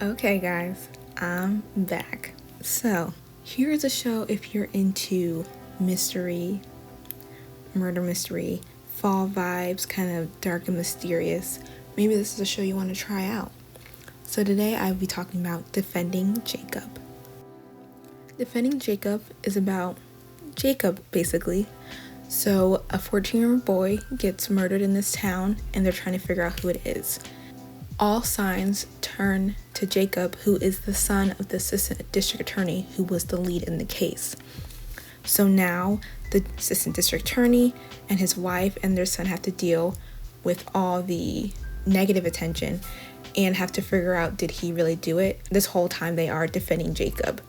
Okay, guys, I'm back. So, here's a show if you're into mystery, murder mystery, fall vibes, kind of dark and mysterious. Maybe this is a show you want to try out. So, today I'll be talking about Defending Jacob. Defending Jacob is about Jacob, basically. So, a 14-year-old boy gets murdered in this town, and they're trying to figure out who it is. All signs turn to Jacob, who is the son of the assistant district attorney who was the lead in the case. So now the assistant district attorney and his wife and their son have to deal with all the negative attention and have to figure out, did he really do it? This whole time they are defending Jacob,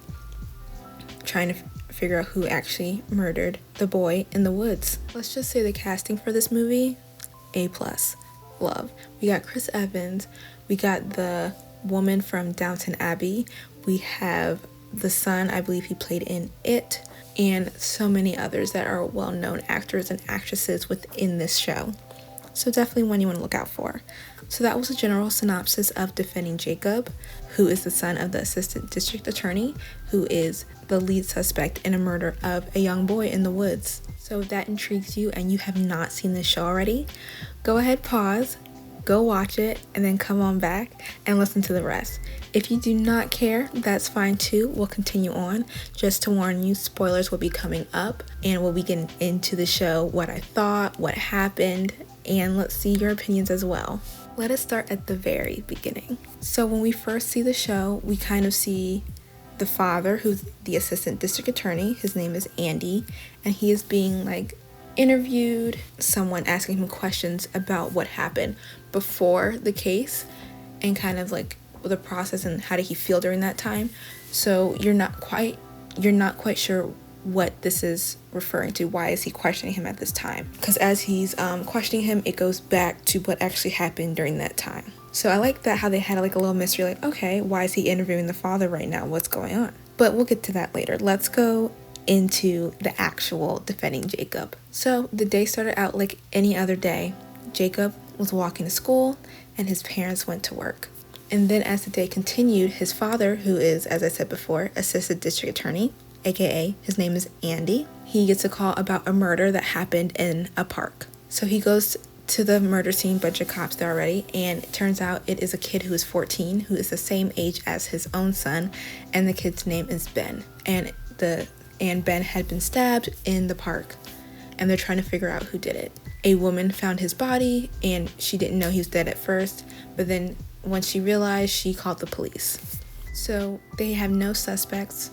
trying to figure out who actually murdered the boy in the woods. Let's just say the casting for this movie, A+. Love. We got Chris Evans, we got the woman from Downton Abbey, we have the son, I believe he played in It, and so many others that are well-known actors and actresses within this show. So definitely one you want to look out for. So that was a general synopsis of Defending Jacob, who is the son of the assistant district attorney, who is the lead suspect in a murder of a young boy in the woods. So if that intrigues you and you have not seen this show already, go ahead, pause, go watch it, and then come on back and listen to the rest. If you do not care, that's fine too. We'll continue on. Just to warn you, spoilers will be coming up, and we'll be getting into the show, what I thought, what happened, and let's see your opinions as well. Let us start at the very beginning. So when we first see the show, we kind of see the father, who's the assistant district attorney. His name is Andy, and he is being interviewed, someone asking him questions about what happened before the case and kind of the process and how did he feel during that time. So you're not quite sure what this is referring to. Why is he questioning him at this time? Because as he's questioning him, it goes back to what actually happened during that time. So I like that how they had a little mystery, okay, why is he interviewing the father right now? What's going on? But we'll get to that later. Let's go into the actual Defending Jacob. So the day started out like any other day. Jacob was walking to school and his parents went to work. And then as the day continued, his father, who is, as I said before, assistant district attorney, aka his name is Andy, he gets a call about a murder that happened in a park. So he goes to the murder scene, bunch of cops there already, and it turns out it is a kid who is 14, who is the same age as his own son, and the kid's name is Ben. And Ben had been stabbed in the park, and they're trying to figure out who did it. A woman found his body, and she didn't know he was dead at first, but then once she realized, she called the police. So they have no suspects.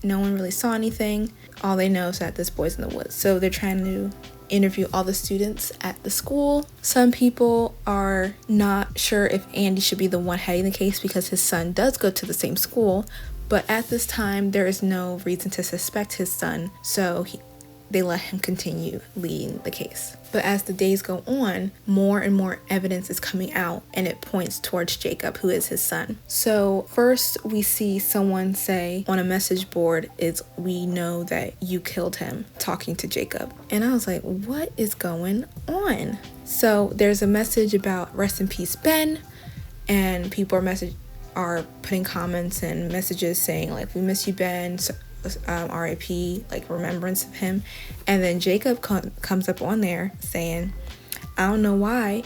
No one really saw anything. All they know is that this boy's in the woods. So they're trying to interview all the students at the school. Some people are not sure if Andy should be the one heading the case because his son does go to the same school, but at this time there is no reason to suspect his son, so they let him continue leading the case. But as the days go on, more and more evidence is coming out, and it points towards Jacob, who is his son. So first we see someone say on a message board, "We know that you killed him," talking to Jacob. And I was like, what is going on? So there's a message about rest in peace, Ben, and people are putting comments and messages saying we miss you, Ben, RIP, remembrance of him. And then Jacob comes up on there saying, "I don't know why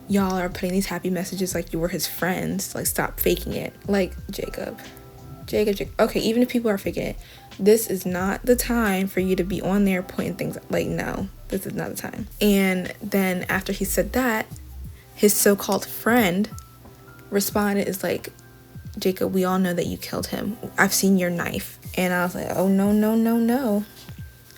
y'all are putting these happy messages like you were his friends. Stop faking it." Jacob. Okay, even if people are faking it, this is not the time for you to be on there pointing things no, this is not the time. And then after he said that, his so-called friend responded "Jacob, we all know that you killed him. I've seen your knife." And I was like, oh, no.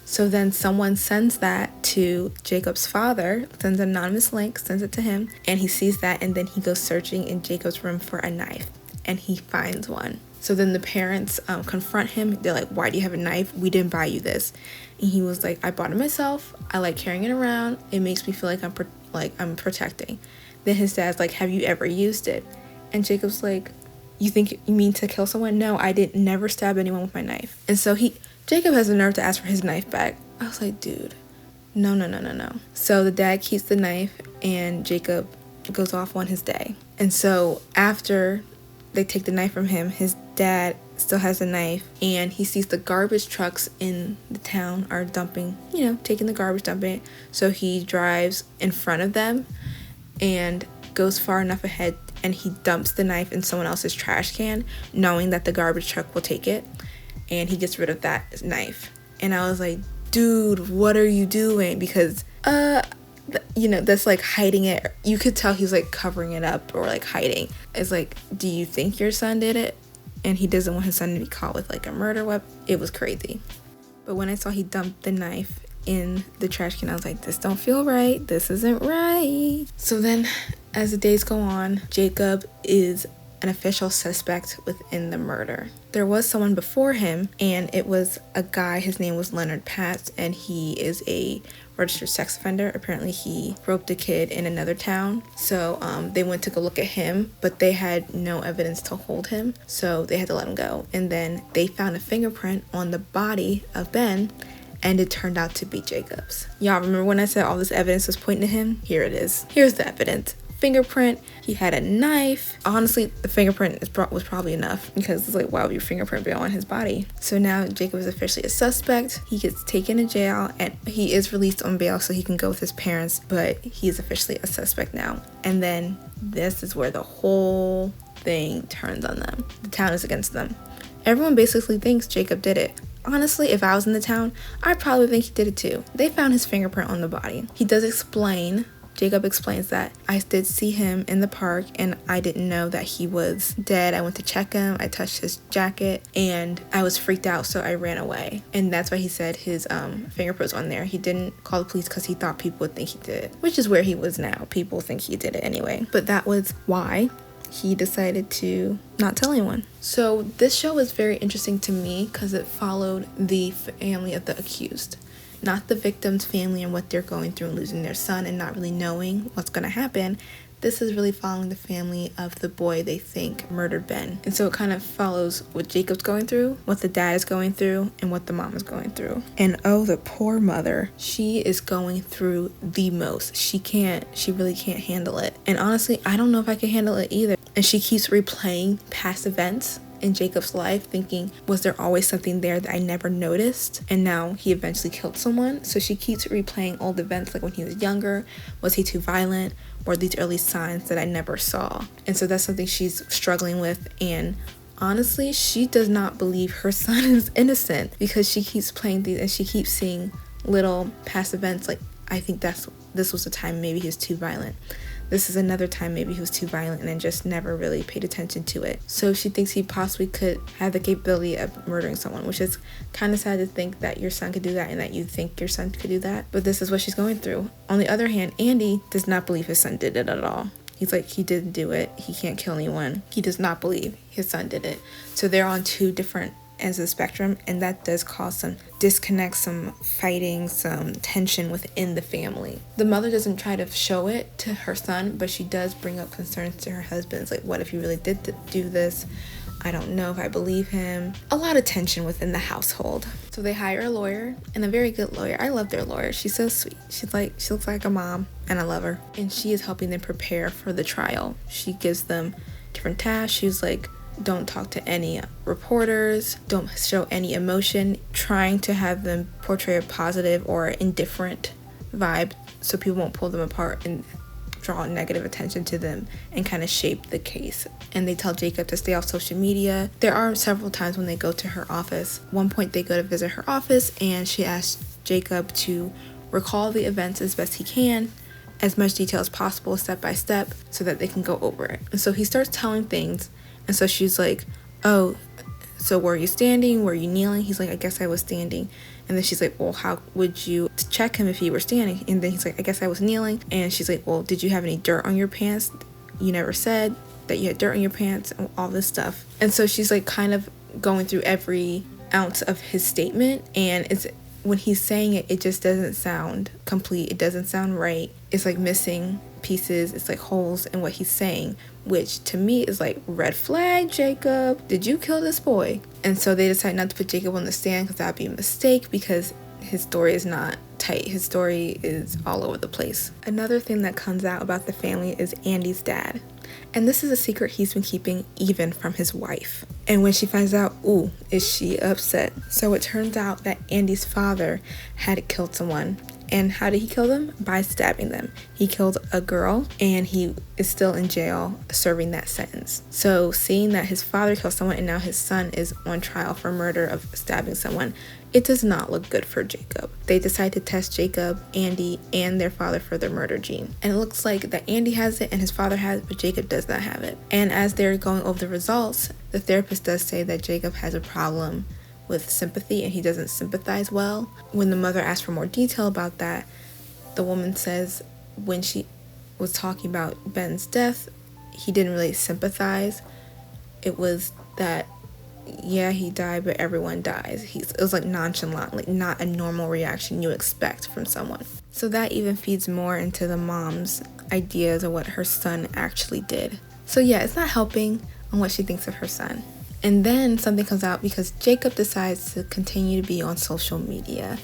So then someone sends that to Jacob's father, sends an anonymous link, sends it to him, and he sees that, and then he goes searching in Jacob's room for a knife, and he finds one. So then the parents confront him. They're like, "Why do you have a knife? We didn't buy you this." And he was like, "I bought it myself. I like carrying it around. It makes me feel like I'm protecting." Then his dad's like, "Have you ever used it?" And Jacob's like, you mean to kill someone? No, I didn't never stab anyone with my knife." And so Jacob has the nerve to ask for his knife back. I was like, dude, no. So the dad keeps the knife and Jacob goes off on his day. And so after they take the knife from him. His dad still has the knife, and he sees the garbage trucks in the town are dumping, taking the garbage, dumping it. So he drives in front of them and goes far enough ahead, and he dumps the knife in someone else's trash can, knowing that the garbage truck will take it, and he gets rid of that knife. And I was like, dude, what are you doing? Because that's like hiding it. You could tell he's like covering it up or like hiding. It's like, do you think your son did it? And he doesn't want his son to be caught with like a murder weapon. It was crazy. But when I saw he dumped the knife in the trash can, I was like, this don't feel right. This isn't right. So then as the days go on, Jacob is an official suspect within the murder. There was someone before him, and it was a guy. His name was Leonard Patz, and he is a registered sex offender. Apparently he roped a kid in another town. So they went to go look at him, but they had no evidence to hold him, so they had to let him go. And then they found a fingerprint on the body of Ben, and it turned out to be Jacob's. Y'all remember when I said all this evidence was pointing to him? Here it is. Here's the evidence. Fingerprint, he had a knife. Honestly, the fingerprint was probably enough, because it's like, why would your fingerprint be on his body? So now Jacob is officially a suspect. He gets taken to jail, and he is released on bail so he can go with his parents, but he is officially a suspect now. And then this is where the whole thing turns on them. The town is against them. Everyone basically thinks Jacob did it. Honestly, if I was in the town, I'd probably think he did it too. They found his fingerprint on the body. Jacob explains that I did see him in the park, and I didn't know that he was dead. I went to check him. I touched his jacket, and I was freaked out, so I ran away. And that's why he said his fingerprints on there. He didn't call the police because he thought people would think he did it, which is where he was now. People think he did it anyway. But that was why he decided to not tell anyone. So this show was very interesting to me because it followed the family of the accused. Not the victim's family and what they're going through and losing their son and not really knowing what's going to happen. This is really following the family of the boy they think murdered Ben. And so it kind of follows what Jacob's going through, what the dad is going through, and what the mom is going through. And oh, the poor mother. She is going through the most. She really can't handle it. And honestly, I don't know if I can handle it either. And she keeps replaying past events in Jacob's life, thinking, was there always something there that I never noticed? And now he eventually killed someone. So she keeps replaying old events, like when he was younger. Was he too violent? Or these early signs that I never saw? And so that's something she's struggling with. And honestly, she does not believe her son is innocent, because she keeps playing these and she keeps seeing little past events, like, I think this was the time maybe he was too violent. This is another time maybe he was too violent and then just never really paid attention to it. So she thinks he possibly could have the capability of murdering someone, which is kind of sad to think that your son could do that and that you think your son could do that. But this is what she's going through. On the other hand, Andy does not believe his son did it at all. He's like, he didn't do it. He can't kill anyone. He does not believe his son did it. So they're on two different ends of the spectrum, and that does cause some disconnect, some fighting, some tension within the family. The mother doesn't try to show it to her son, but she does bring up concerns to her husband. It's like, what if he really did do this? I don't know if I believe him. A lot of tension within the household. So they hire a lawyer, and a very good lawyer. I love their lawyer. She's so sweet. She looks like a mom, and I love her. And she is helping them prepare for the trial. She gives them different tasks. She's like, don't talk to any reporters, don't show any emotion, trying to have them portray a positive or indifferent vibe so people won't pull them apart and draw negative attention to them and kind of shape the case. And they tell Jacob to stay off social media. There are several times when they go to her office. One point they go to visit her office, and she asks Jacob to recall the events as best he can, as much detail as possible, step by step, so that they can go over it. And so he starts telling things. And so she's like, oh, so were you standing? Were you kneeling? He's like, I guess I was standing. And then she's like, well, how would you check him if he were standing? And then he's like, I guess I was kneeling. And she's like, well, did you have any dirt on your pants? You never said that you had dirt on your pants, and all this stuff. And so she's like kind of going through every ounce of his statement. And it's when he's saying it, it just doesn't sound complete. It doesn't sound right. It's like missing pieces. It's like holes in what he's saying, which to me is like, red flag, Jacob. Did you kill this boy? And so they decide not to put Jacob on the stand because that would be a mistake, because his story is not tight. His story is all over the place. Another thing that comes out about the family is Andy's dad. And this is a secret he's been keeping even from his wife. And when she finds out, ooh, is she upset? So it turns out that Andy's father had killed someone. And how did he kill them? By stabbing them. He killed a girl, and he is still in jail serving that sentence. So seeing that his father killed someone and now his son is on trial for murder of stabbing someone, it does not look good for Jacob. They decide to test Jacob, Andy, and their father for their murder gene. And it looks like that Andy has it and his father has it, but Jacob does not have it. And as they're going over the results, the therapist does say that Jacob has a problem with sympathy and he doesn't sympathize well. When the mother asks for more detail about that, the woman says when she was talking about Ben's death, he didn't really sympathize. It was that, yeah, he died, but everyone dies. It was like nonchalant, like not a normal reaction you expect from someone. So that even feeds more into the mom's ideas of what her son actually did. So yeah, it's not helping on what she thinks of her son. And then something comes out because Jacob decides to continue to be on social media.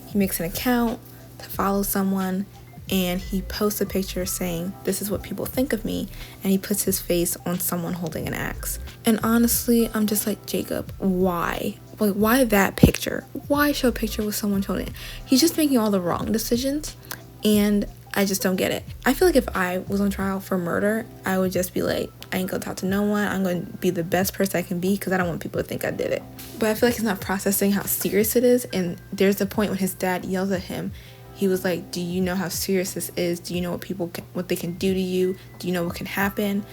He makes an account to follow someone and he posts a picture saying, "This is what people think of me," and he puts his face on someone holding an axe. And honestly, I'm just like, Jacob, why? Like, why that picture? Why show a picture with someone holding it? He's just making all the wrong decisions, and I just don't get it. I feel like if I was on trial for murder, I would just be like, I ain't gonna talk to no one. I'm gonna be the best person I can be because I don't want people to think I did it. But I feel like he's not processing how serious it is. And there's a point when his dad yells at him. He was like, do you know how serious this is? Do you know what they can do to you? Do you know what can happen?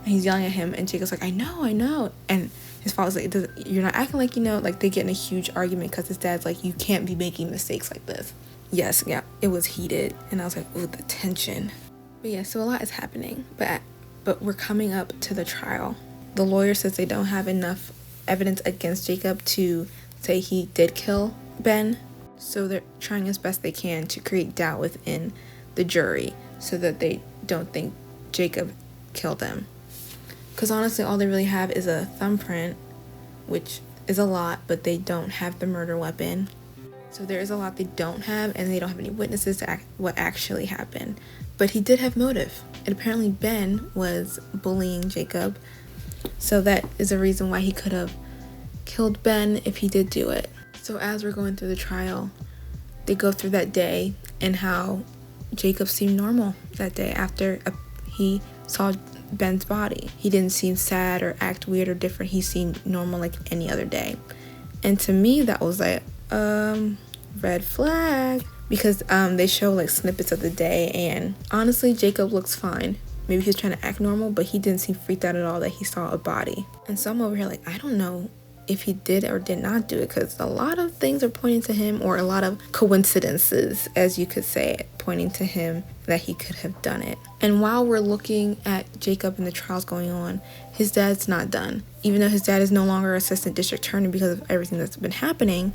And he's yelling at him, and Jacob's like, I know. And his father's like, you're not acting like you know. Like, they get in a huge argument because his dad's like, you can't be making mistakes like this. Yes, yeah, it was heated. And I was like, ooh, the tension. But yeah, so a lot is happening. But we're coming up to the trial. The lawyer says they don't have enough evidence against Jacob to say he did kill Ben. So they're trying as best they can to create doubt within the jury so that they don't think Jacob killed them. Because honestly, all they really have is a thumbprint, which is a lot, but they don't have the murder weapon. So there is a lot they don't have, and they don't have any witnesses to what actually happened. But he did have motive. And apparently Ben was bullying Jacob. So that is a reason why he could have killed Ben if he did do it. So as we're going through the trial, they go through that day and how Jacob seemed normal that day after he saw Ben's body. He didn't seem sad or act weird or different. He seemed normal like any other day. And to me, that was like, red flag. Because they show like snippets of the day, and honestly, Jacob looks fine. Maybe he was trying to act normal, but he didn't seem freaked out at all that he saw a body. And so I'm over here like, I don't know if he did or did not do it, because a lot of things are pointing to him, or a lot of coincidences, as you could say, pointing to him that he could have done it. And while we're looking at Jacob and the trials going on, his dad's not done. Even though his dad is no longer assistant district attorney because of everything that's been happening,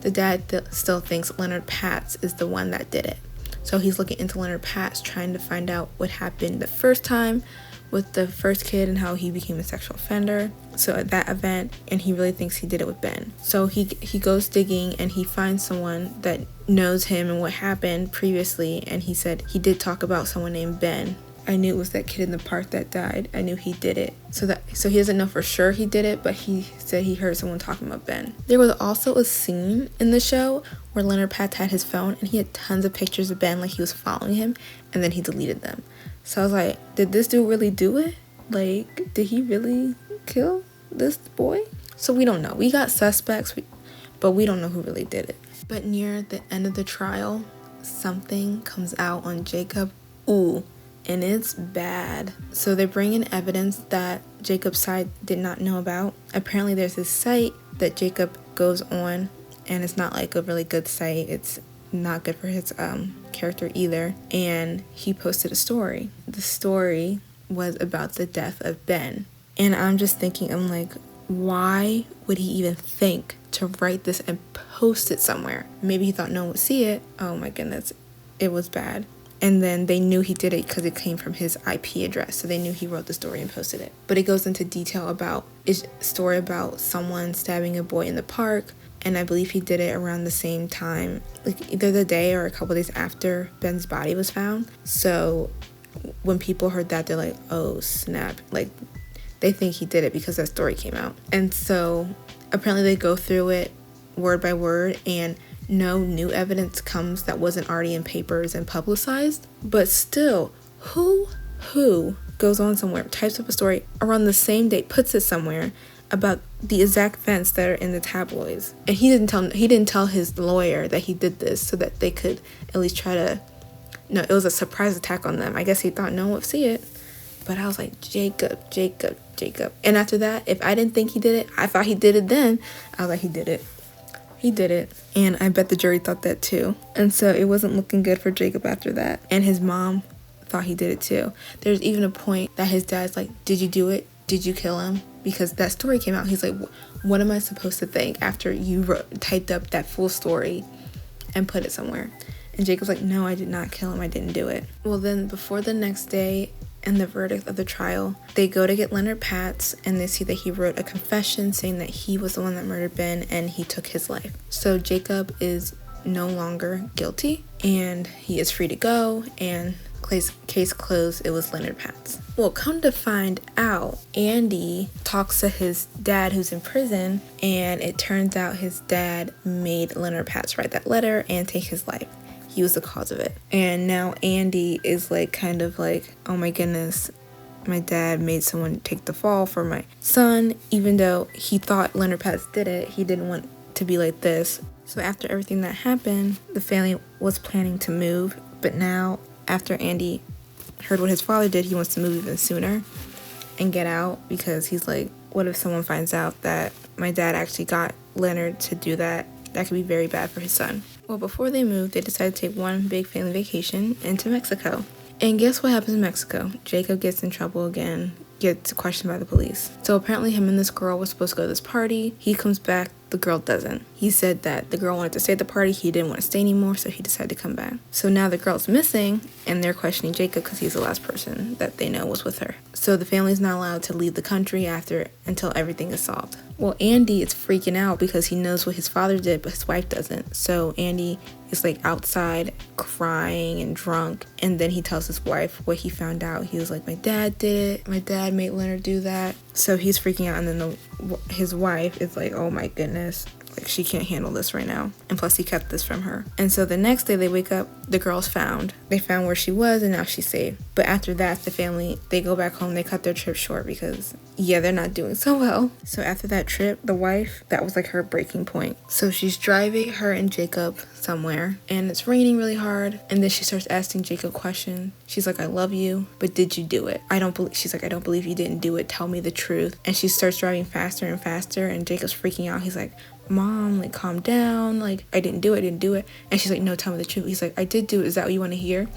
the dad still thinks Leonard Patz is the one that did it. So he's looking into Leonard Patz, trying to find out what happened the first time with the first kid and how he became a sexual offender. So at that event, and he really thinks he did it with Ben. So he goes digging and he finds someone that knows him and what happened previously. And he said he did talk about someone named Ben. I knew it was that kid in the park that died. I knew he did it. So he doesn't know for sure he did it, but he said he heard someone talking about Ben. There was also a scene in the show where Leonard Patz had his phone and he had tons of pictures of Ben, like he was following him, and then he deleted them. So I was like, did this dude really do it? Like, did he really kill this boy? So we don't know. We got suspects, but we don't know who really did it. But near the end of the trial, something comes out on Jacob. Ooh. And it's bad. So they're bringing evidence that Jacob's side did not know about. Apparently there's this site that Jacob goes on, and it's not like a really good site. It's not good for his character either. And he posted a story. The story was about the death of Ben. And I'm just thinking, I'm like, why would he even think to write this and post it somewhere? Maybe he thought no one would see it. Oh my goodness, it was bad. And then they knew he did it because it came from his IP address. So they knew he wrote the story and posted it. But it goes into detail about a story about someone stabbing a boy in the park and I believe he did it around the same time, like either the day or a couple days after Ben's body was found. So when people heard that, they're like, oh snap, like they think he did it because that story came out. And so apparently they go through it word by word, and no new evidence comes that wasn't already in papers and publicized. But still, who goes on somewhere, types up a story around the same date, puts it somewhere about the exact events that are in the tabloids? And he didn't tell his lawyer that he did this so that they could at least try to, no, it was a surprise attack on them. I guess he thought no one would see it. But I was like, Jacob. And after that, if I didn't think he did it, I thought he did it then. I was like, he did it. And I bet the jury thought that too. And so it wasn't looking good for Jacob after that. And his mom thought he did it too. There's even a point that his dad's like, did you do it? Did you kill him? Because that story came out. He's like, what am I supposed to think after you typed up that full story and put it somewhere? And Jacob's like, no, I did not kill him. I didn't do it. Well, then before the next day and the verdict of the trial, they go to get Leonard Patz, and they see that he wrote a confession saying that he was the one that murdered Ben and he took his life. So Jacob is no longer guilty and he is free to go, and case closed. It was Leonard Patz. Well, come to find out, Andy talks to his dad who's in prison, and it turns out his dad made Leonard Patz write that letter and take his life. He was the cause of it. And now Andy is like, kind of like, oh my goodness, my dad made someone take the fall for my son. Even though he thought Leonard Patz did it, he didn't want to be like this. So after everything that happened, the family was planning to move. But now, after Andy heard what his father did, he wants to move even sooner and get out, because he's like, what if someone finds out that my dad actually got Leonard to do that? That could be very bad for his son. Well, before they moved, they decided to take one big family vacation into Mexico. And guess what happens in Mexico? Jacob gets in trouble again, gets questioned by the police. So apparently him and this girl were supposed to go to this party. He comes back, the girl doesn't. He said that the girl wanted to stay at the party, he didn't want to stay anymore, so he decided to come back. So now the girl's missing, and they're questioning Jacob because he's the last person that they know was with her. So the family's not allowed to leave the country until everything is solved. Well, Andy is freaking out because he knows what his father did, but his wife doesn't. So Andy is like outside crying and drunk, and then he tells his wife what he found out. He was like, my dad did it. My dad made Leonard do that. So he's freaking out, and then his wife is like, oh my goodness, like she can't handle this right now. And plus he kept this from her. And so the next day they wake up, the girl's found. They found where she was, and now she's safe. But after that, the family, they go back home. They cut their trip short because, yeah, they're not doing so well. So after that trip, the wife, that was like her breaking point. So she's driving her and Jacob somewhere, and it's raining really hard. And then she starts asking Jacob questions. She's like, I love you, but did you do it? She's like, I don't believe you didn't do it. Tell me the truth. And she starts driving faster and faster, and Jacob's freaking out. He's like, Mom, like, calm down. Like, I didn't do it. And she's like, no, tell me the truth. He's like, I did do it. Is that what you want to hear?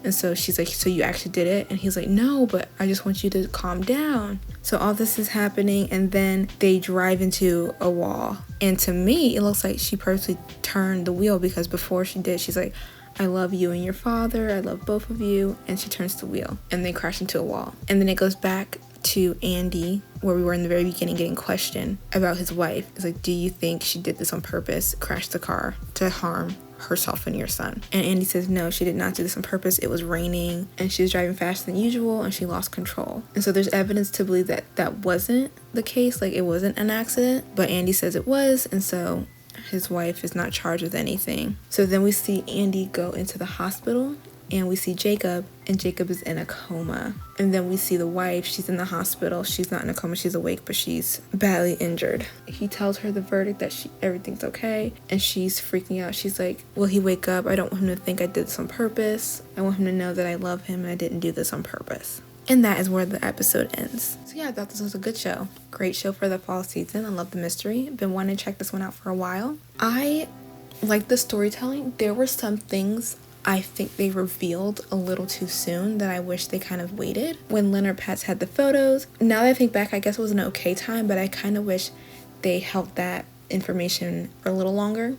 And so she's like, so you actually did it? And he's like, no, but I just want you to calm down. So all this is happening, and then they drive into a wall. And to me, it looks like she purposely turned the wheel, because before she did, she's like, I love you and your father. I love both of you. And she turns the wheel, and they crash into a wall. And then it goes back to Andy, where we were in the very beginning, getting questioned about his wife. It's like, do you think she did this on purpose, crashed the car to harm herself and your son? And Andy says, no, she did not do this on purpose. It was raining, and she was driving faster than usual, and she lost control. And so there's evidence to believe that that wasn't the case, like it wasn't an accident, but Andy says it was, and so his wife is not charged with anything. So then we see Andy go into the hospital, and we see Jacob, and Jacob is in a coma. And then we see the wife, she's in the hospital. She's not in a coma, she's awake, but she's badly injured. He tells her the verdict that everything's okay, and she's freaking out. She's like, will he wake up? I don't want him to think I did this on purpose. I want him to know that I love him and I didn't do this on purpose. And that is where the episode ends. So yeah, I thought this was a good show. Great show for the fall season. I love the mystery. Been wanting to check this one out for a while. I like the storytelling. There were some things I think they revealed a little too soon that I wish they kind of waited. When Leonard Patz had the photos, now that I think back, I guess it was an okay time, but I kind of wish they held that information for a little longer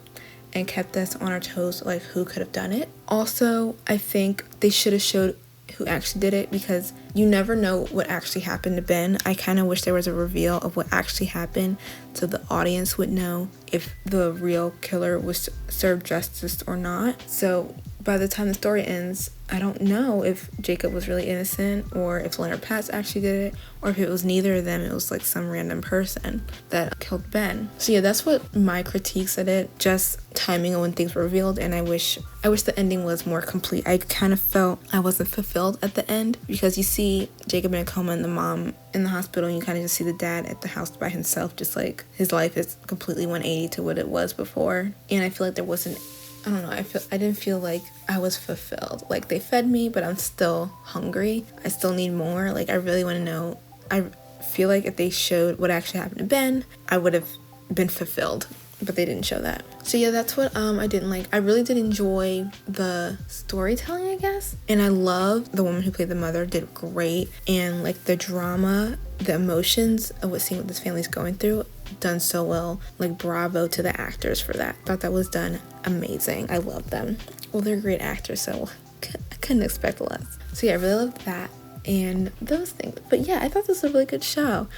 and kept us on our toes, like who could have done it. Also, I think they should have showed who actually did it, because you never know what actually happened to Ben. I kind of wish there was a reveal of what actually happened so the audience would know if the real killer was served justice or not. So by the time the story ends, I don't know if Jacob was really innocent or if Leonard Patz actually did it, or if it was neither of them. It was like some random person that killed Ben. So yeah, that's what my critiques at it, just timing of when things were revealed. And I wish the ending was more complete. I kind of felt I wasn't fulfilled at the end, because you see Jacob in a coma and the mom in the hospital, and you kind of just see the dad at the house by himself, just like his life is completely 180 to what it was before. And I feel like there wasn't, I don't know, I didn't feel like I was fulfilled. Like, they fed me, but I'm still hungry. I still need more. Like, I really want to know. I feel like if they showed what actually happened to Ben, I would have been fulfilled, but they didn't show that. So yeah, that's what I didn't like. I really did enjoy the storytelling, I guess. And I love the woman who played the mother, did great. And like the drama, the emotions of seeing what this family's going through, done so well. Like, bravo to the actors for that. Thought that was done amazing. I love them. Well, they're great actors, so I couldn't expect less. So yeah, I really loved that and those things. But yeah, I thought this was a really good show.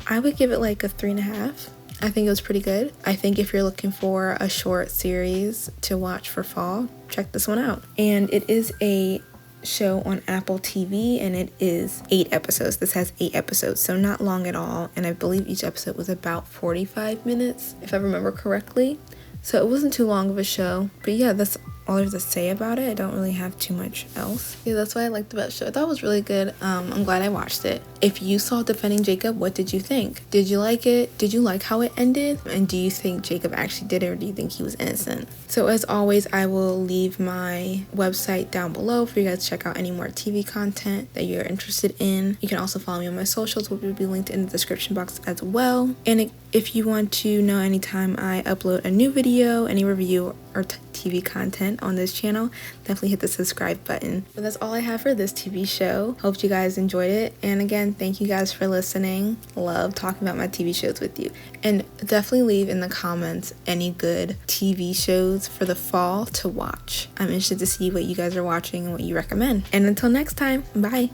I would give it like a 3.5. I think it was pretty good. I think if you're looking for a short series to watch for fall, check this one out. And it is a show on Apple TV, and it is 8 episodes. This has 8 episodes, so not long at all. And I believe each episode was about 45 minutes, if I remember correctly. So it wasn't too long of a show. But yeah, that's all there's to say about it. I don't really have too much else. Yeah, that's what I liked about the show. I thought it was really good. I'm glad I watched it. If you saw Defending Jacob, what did you think? Did you like it? Did you like how it ended? And do you think Jacob actually did it, or do you think he was innocent? So as always, I will leave my website down below for you guys to check out any more TV content that you're interested in. You can also follow me on my socials, which will be linked in the description box as well. And if you want to know anytime I upload a new video, any review or TV content on this channel, definitely hit the subscribe button. But that's all I have for this TV show. Hope you guys enjoyed it. And again, thank you guys for listening. Love talking about my TV shows with you. And definitely leave in the comments any good TV shows for the fall to watch. I'm interested to see what you guys are watching and what you recommend. And until next time, bye.